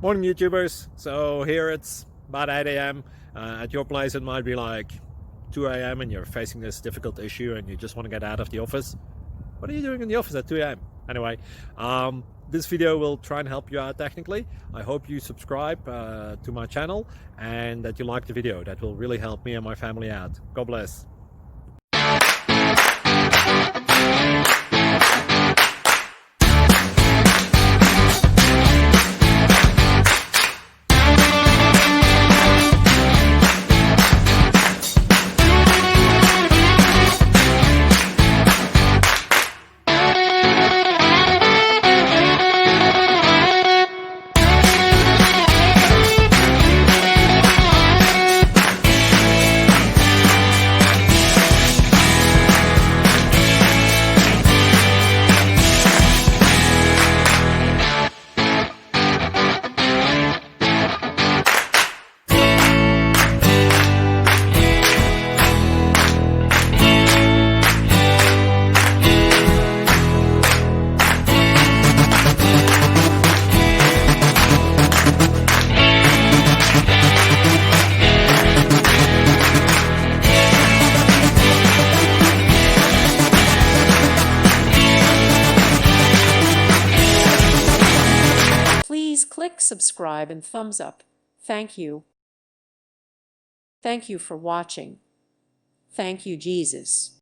Morning YouTubers. So here it's about 8 a.m. At your place it might be like 2 a.m. and you're facing this difficult issue and you just want to get out of the office. What are you doing in the office at 2 a.m.? Anyway, this video will try and help you out technically. I hope you subscribe to my channel and that you like the video. That will really help me and my family out. God bless. Please click subscribe and thumbs up. Thank you. Thank you for watching. Thank you, Jesus.